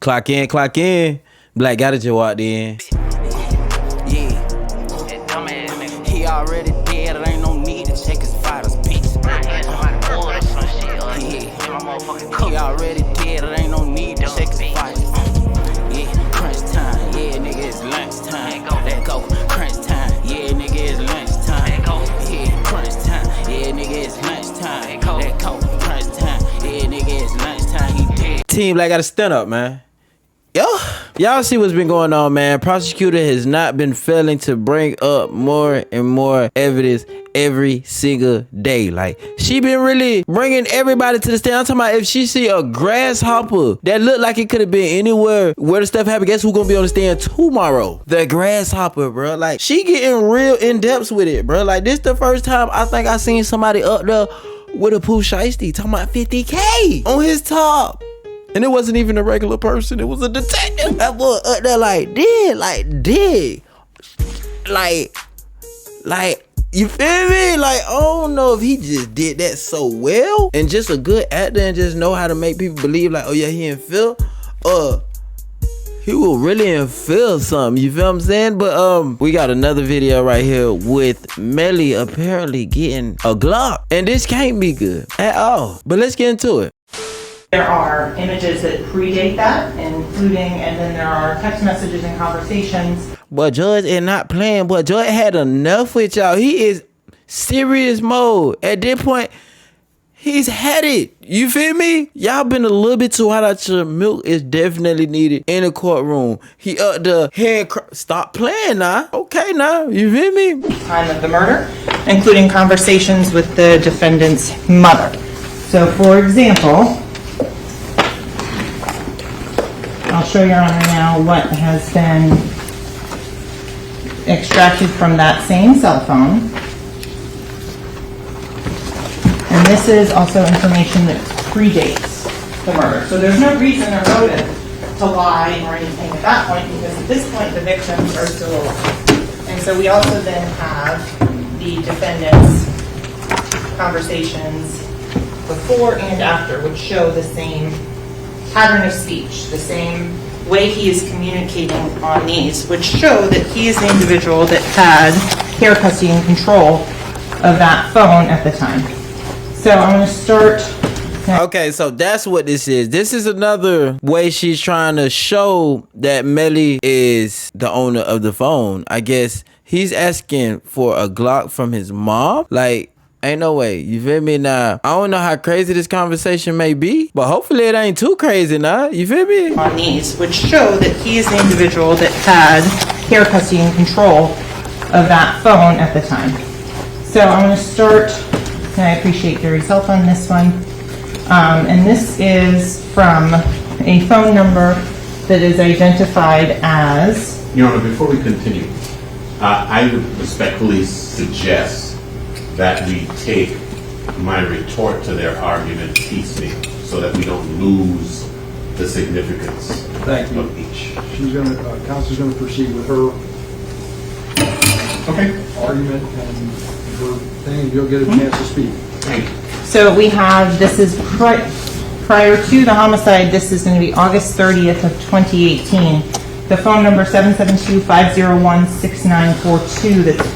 Clock in. Black got it, you walked in. Yeah. He already dead, there ain't no need to check his vitals, bitch. He already dead, there ain't no need to check his vitals. Yeah, crunch time, yeah, nigga, it's lunch time. Let go, crunch time, yeah, nigga, it's lunch time. Yeah, crunch time, yeah, nigga, it's lunch time. Let go, crunch time, yeah, nigga, it's lunch time. He dead. Team Black gotta stand up, man. Yo, y'all see what's been going on, man. Prosecutor has not been failing to bring up more and more evidence every single day. Like, she been really bringing everybody to the stand. I'm talking about if she see a grasshopper that look like it could have been anywhere where the stuff happened, guess who gonna be on the stand tomorrow? The grasshopper, bro. Like, she getting real in depth with it, bro. Like, this the first time I think I seen somebody up there with a Pooh Shiesty talking about 50K on his top. And it wasn't even a regular person. It was a detective. That boy up there like, you feel me? Like, I don't know if he just did that so well and just a good actor and just know how to make people believe like, oh yeah, he in Phil. He will really infill something, you feel what I'm saying? But we got another video right here with Melly apparently getting a Glock. And this can't be good at all. But let's get into it. There are images that predate that, including, and then there are text messages and conversations. But Judge is not playing, but Judge had enough with y'all. He is serious mode. At this point, he's had it. You feel me? Y'all been a little bit too hot out your milk is definitely needed in the courtroom. He up the head. Stop playing now. Okay now. You feel me? Time of the murder, including conversations with the defendant's mother. So, for example, I'll show Your Honor now what has been extracted from that same cell phone. And this is also information that predates the murder. So there's no reason or motive to lie or anything at that point, because at this point the victims are still alive. And so we also then have the defendant's conversations before and after, which show the same pattern of speech, the same way he is communicating on these, which show that he is the individual that had care, custody, and control of that phone at the time. So I'm going to start. Okay, so that's what this is. This is another way she's trying to show that Melly is the owner of the phone. I guess he's asking for a Glock from his mom. Like, ain't no way. You feel me? Now, I don't know how crazy this conversation may be, but hopefully it ain't too crazy now. You feel me? On these, which show that he is the individual that had care, custody, and control of that phone at the time. So I'm going to start, and I appreciate Gary's help on this one. And this is from a phone number that is identified as... Your Honor, before we continue, I would respectfully suggest that we take my retort to their argument piecemeal so that we don't lose the significance of each. She's going to, counsel's going to proceed with her argument and her thing, and you'll get a chance to speak. Thank you. So we have, this is prior to the homicide, this is going to be August 30th of 2018. The phone number 772-501-6942 that's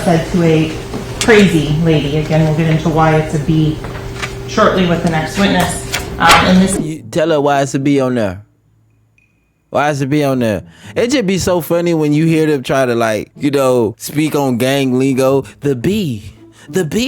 said to a crazy lady. Again, we'll get into why it's a B shortly with the next witness. And this. You tell her why it's a B on there. Why it's a B on there? It just be so funny when you hear them try to, like, you know, speak on gang lingo. The B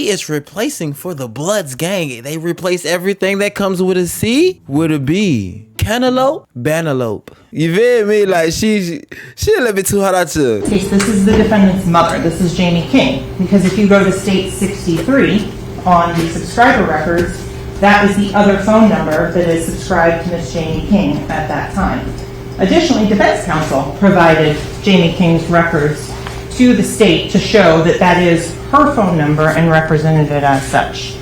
is replacing for the Bloods gang. They replace everything that comes with a C with a B. Cantaloupe, Bantaloupe. You feel me? Like, she a little bit too hot out to. Case, this is the defendant's mother. This is Jamie King. Because if you go to state 63 on the subscriber records, that is the other phone number that is subscribed to Miss Jamie King at that time. Additionally, defense counsel provided Jamie King's records to the state to show that that is her phone number and represented it as such.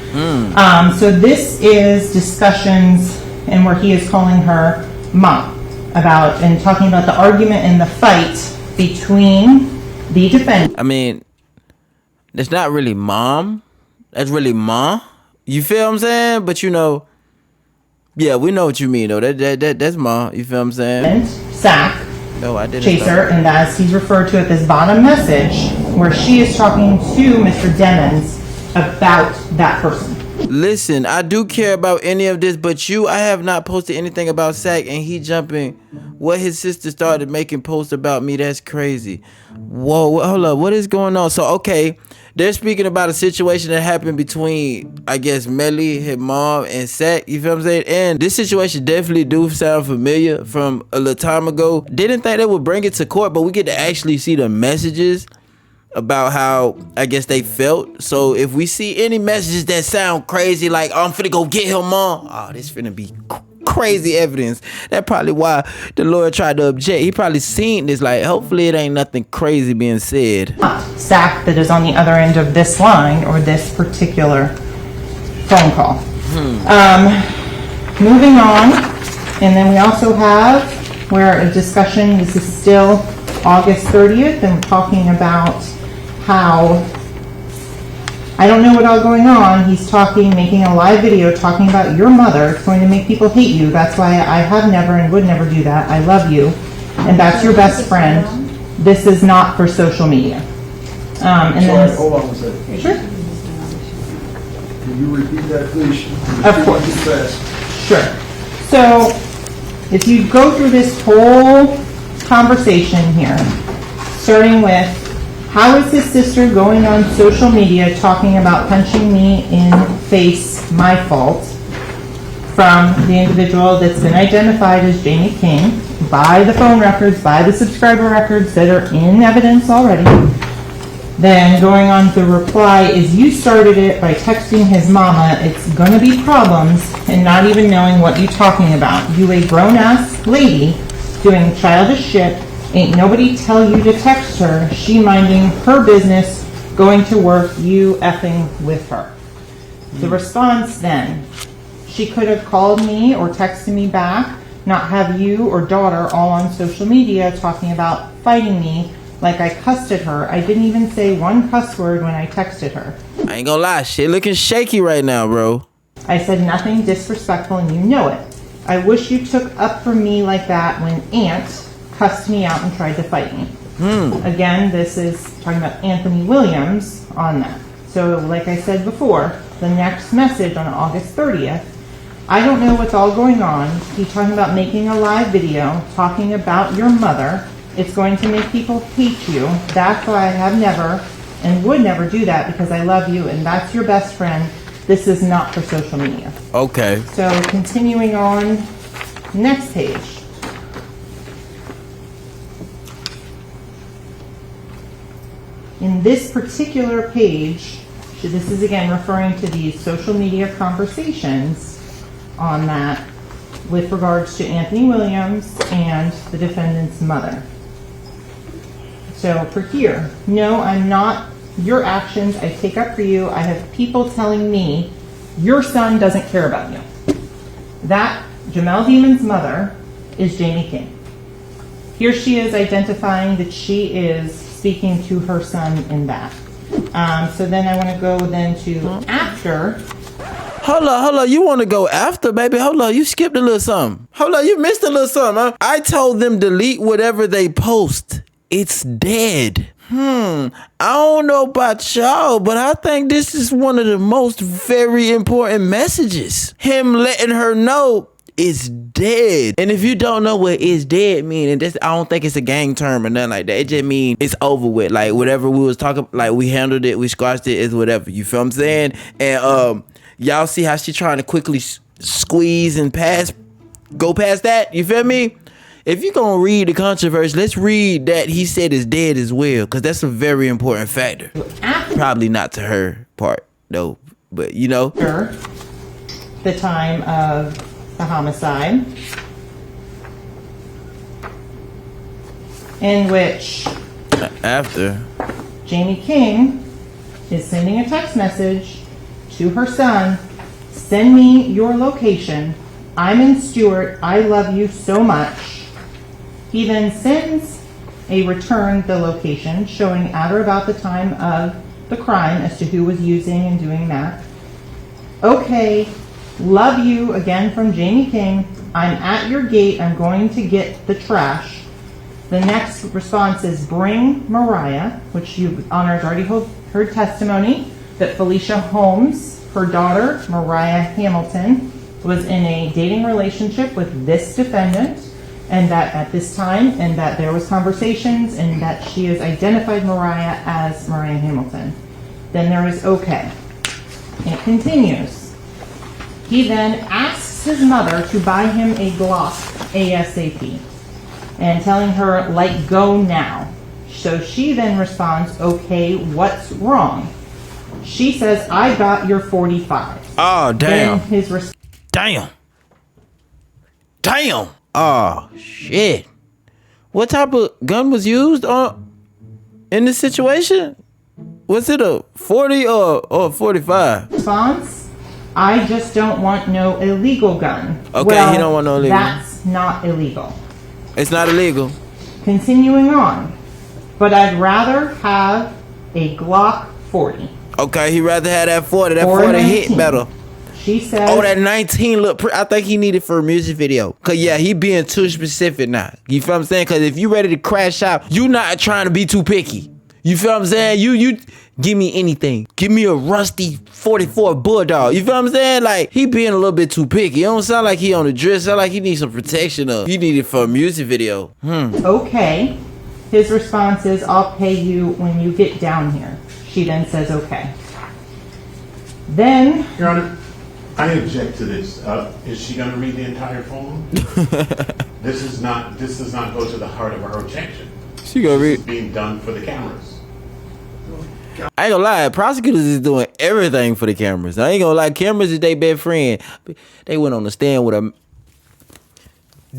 So this is discussions and where he is calling her mom about and talking about the argument and the fight between the defendant. I mean, that's not really mom. That's really ma. You feel what I'm saying? But you know, Yeah, we know what you mean though. That's Ma. You feel what I'm saying? Sack No, I didn't. Chaser, and as he's referred to at this bottom message, where she is talking to Mr. Demons about that person. Listen, I do care about any of this, but I have not posted anything about Sack, and he jumping. What his sister started making posts about me, that's crazy. Whoa, hold up, what is going on? So, okay, they're speaking about a situation that happened between, I guess, Melly, his mom, and Sack, you feel what I'm saying? And this situation definitely do sound familiar from a little time ago. Didn't think they would bring it to court, but we get to actually see the messages about how I guess they felt. So if we see any messages that sound crazy, like, oh, I'm finna go get him, Mom. Oh, this finna be crazy evidence. That's probably why the lawyer tried to object. He probably seen this, like, hopefully it ain't nothing crazy being said. Sack that is on the other end of this line or this particular phone call. Moving on, and then we also have where a discussion, this is still August 30th, and we're talking about how, I don't know what all going on. He's making a live video talking about your mother. It's going to make people hate you. That's why I have never and would never do that. I love you. And that's your best friend. This is not for social media. And then Hold on a second. Sure. Can you repeat that, please? Of course. Fast. Sure. So if you go through this whole conversation here, starting with, how is his sister going on social media talking about punching me in face, my fault, from the individual that's been identified as Jamie King by the phone records, by the subscriber records that are in evidence already. Then going on to reply is, you started it by texting his mama, it's gonna be problems, and not even knowing what you're talking about. You a grown-ass lady doing childish shit. Ain't nobody tell you to text her. She minding her business, going to work, you effing with her. The response then, she could have called me or texted me back, not have you or daughter all on social media talking about fighting me like I cussed at her. I didn't even say one cuss word when I texted her. I ain't gonna lie, shit looking shaky right now, bro. I said nothing disrespectful and you know it. I wish you took up for me like that when Aunt cussed me out and tried to fight me. Again, this is talking about Anthony Williams on that. So like I said before, the next message on August 30th, I don't know what's all going on. He's talking about making a live video talking about your mother. It's going to make people hate you. That's why I have never and would never do that, because I love you and that's your best friend. This is not for social media. Okay. So continuing on, next page. In this particular page, this is again referring to these social media conversations on that with regards to Anthony Williams and the defendant's mother. So for here, no, I'm not your actions I take up for you. I have people telling me your son doesn't care about you. That Jamel Demon's mother is Jamie King. Here she is identifying that she is speaking to her son in that. So then I want to go then to after. Hold up, you want to go after, baby? Hold up, you skipped a little something. Hold up, you missed a little something, huh? I told them delete whatever they post. It's dead. I don't know about y'all, but I think this is one of the most very important messages. Him letting her know it's dead. And if you don't know what "is dead" mean, and this, I don't think it's a gang term or nothing like that. It just mean it's over with. Like whatever we was talking, like we handled it, we squashed it, is whatever. You feel what I'm saying? And y'all see how she trying to quickly squeeze and go past that. You feel me? If you gonna read the controversy, let's read that he said it's dead as well, because that's a very important factor. Probably not to her part though, but you know. The time of the homicide, in which after Jamie King is sending a text message to her son, send me your location. I'm in Stewart. I love you so much. He then sends a return the location showing at or about the time of the crime as to who was using and doing that. Okay, Love you, again from Jamie King. I'm at your gate. I'm going to get the trash. The next response is bring Mariah, which Your Honor has already heard testimony that Felicia Holmes, her daughter, Mariah Hamilton, was in a dating relationship with this defendant, and that at this time, and that there was conversations, and that she has identified Mariah as Mariah Hamilton. Then there is okay. It continues. He then asks his mother to buy him a Glock ASAP, and telling her, like, go now. So she then responds, okay, what's wrong? She says, I got your 45. Oh, damn. Then his Damn. Damn. Oh, shit. What type of gun was used in this situation? Was it a 40 or a 45? response, I just don't want no illegal gun. Okay, well, he don't want no illegal. That's not illegal. It's not illegal. Continuing on. But I'd rather have a Glock 40. Okay, he rather have that 40. That Or 40 hit 19. better. She says, Oh, that 19 look. I think he needed for a music video. Cause yeah, he being too specific now. You feel what I'm saying? Cause if you ready to crash out, you not trying to be too picky. You feel what I'm saying? You give me anything. Give me a rusty 44 Bulldog. You feel what I'm saying? Like, he being a little bit too picky. It don't sound like he on the dress. Sound like he needs some protection up. He need it for a music video. okay. His response is, I'll pay you when you get down here. She then says, okay. Then, Your Honor, I object to this. Is she going to read the entire phone? This does not go to the heart of our objection. She gonna This read. is being done for the cameras. I ain't gonna lie, prosecutors is doing everything for the cameras. I ain't gonna lie, cameras is their best friend. They went on the stand with a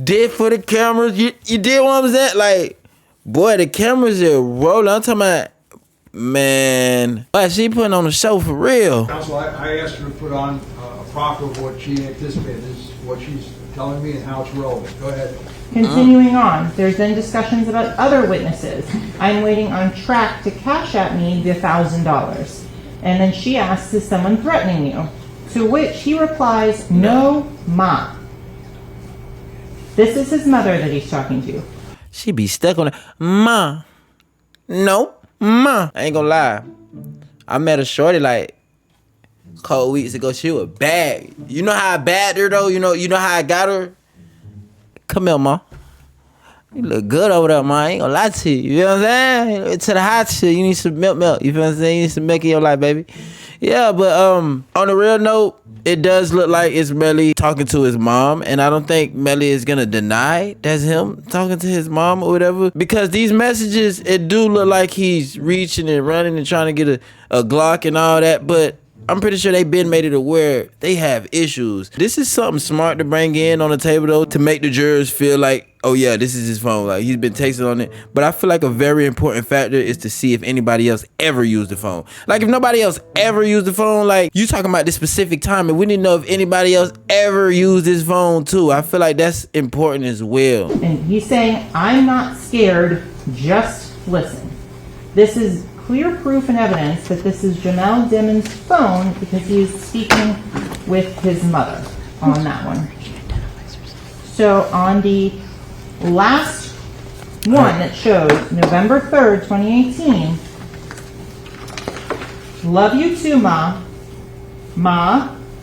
did for the cameras. You did what I'm saying? Like, boy, the cameras are rolling. I'm talking about, man. Like, she putting on a show for real. Counsel, I asked her to put on a proffer of what she anticipated, is what she's telling me and how it's relevant. Go ahead. continuing on, there's then discussions about other witnesses. I'm waiting on track to cash at me the $1,000. And then she asks, is someone threatening you? To which he replies, no, ma. This is his mother that he's talking to. She be stuck on it. Ma. No, ma. I ain't gonna lie. I met a shorty like a couple weeks ago. She was bad. You know how I bagged her though? You know how I got her? Come here, ma. You look good over there, ma. I ain't gonna lie to you. You know what I'm saying? To the hot shit, you need some milk. You feel what I'm saying? You need some milk in your life, baby. Yeah, but on a real note, it does look like it's Melly talking to his mom, and I don't think Melly is gonna deny that's him talking to his mom or whatever. Because these messages, it do look like he's reaching and running and trying to get a Glock and all that, but I'm pretty sure they've been made it aware they have issues. This is something smart to bring in on the table though, to make the jurors feel like, oh yeah, this is his phone. Like, he's been texting on it. But I feel like a very important factor is to see if anybody else ever used the phone. Like, if nobody else ever used the phone, like, you talking about this specific time, and we need to know if anybody else ever used this phone too. I feel like that's important as well. And he's saying, I'm not scared, just listen. This is clear proof and evidence that this is Jamel Dimmon's phone because he is speaking with his mother on that one. So on the last one that shows November 3rd, 2018, love you too, ma,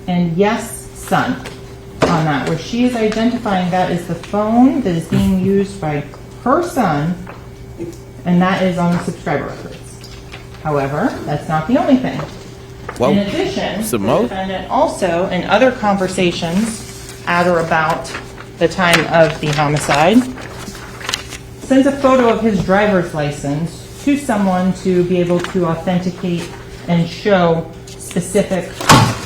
and yes, son, on that, where she is identifying that as the phone that is being used by her son, and that is on the subscriber records. However, that's not the only thing. Whoa. In addition, Some the more? defendant also, in other conversations at or about the time of the homicide, sends a photo of his driver's license to someone to be able to authenticate and show specific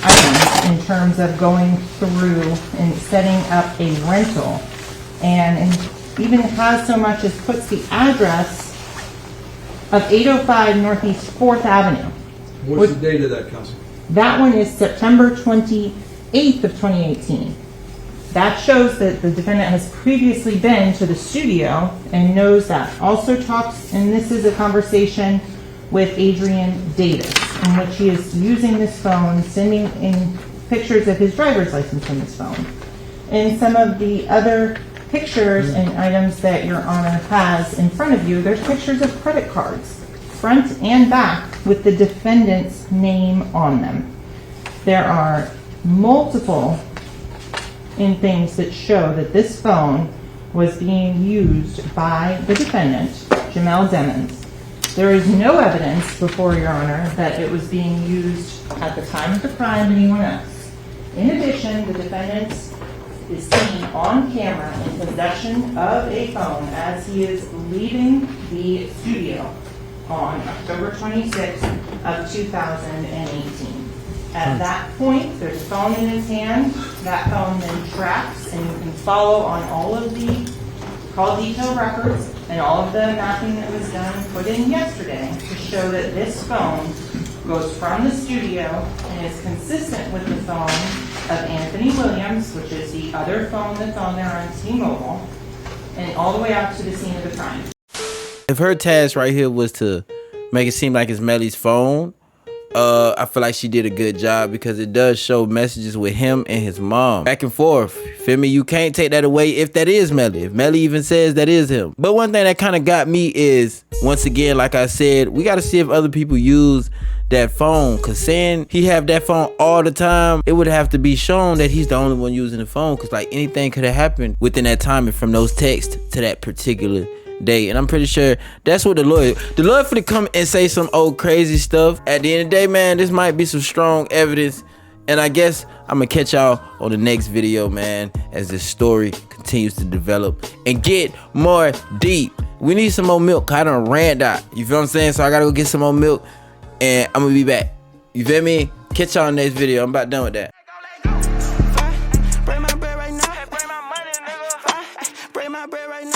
items in terms of going through and setting up a rental. And even has so much as puts the address of 805 Northeast 4th Avenue. What's the date of that, Counsel? That one is September 28th of 2018. That shows that the defendant has previously been to the studio and knows that. Also talks, and this is a conversation with Adrian Davis, in which he is using this phone, sending in pictures of his driver's license from his phone. In some of the other pictures and items that Your Honor has in front of you, there's pictures of credit cards, front and back, with the defendant's name on them. There are multiple things that show that this phone was being used by the defendant, Jamel Demons. There is no evidence before Your Honor that it was being used at the time of the crime anyone else. In addition, the defendant is seen on camera in possession of a phone as he is leaving the studio on October 26th of 2018. At that point, there's a phone in his hand. That phone then tracks, and you can follow on all of the call detail records and all of the mapping that was done put in yesterday to show that this phone goes from the studio and is consistent with the phone of Anthony Williams, which is the other phone that's on there on T-Mobile, and all the way out to the scene of the crime. If her task right here was to make it seem like it's Melly's phone, I feel like she did a good job, because it does show messages with him and his mom back and forth. Feel me? You can't take that away if that is Melly. If Melly even says that is him. But one thing that kind of got me is, once again, like I said, we got to see if other people use that phone, because saying he have that phone all the time, it would have to be shown that he's the only one using the phone, because like anything could have happened within that time and from those texts to that particular day. And I'm pretty sure that's what the lawyer finna come and say some old crazy stuff. At the end of the day, man, this might be some strong evidence, and I guess I'm gonna catch y'all on the next video, man, as this story continues to develop and get more deep. We need some more milk. I done ran out, you feel what I'm saying? So I gotta go get some more milk, and I'm gonna be back, you feel me? Catch y'all on the next video. I'm about done with that. Bring my bread right now. Bring my money, nigga. Bring my bread right now.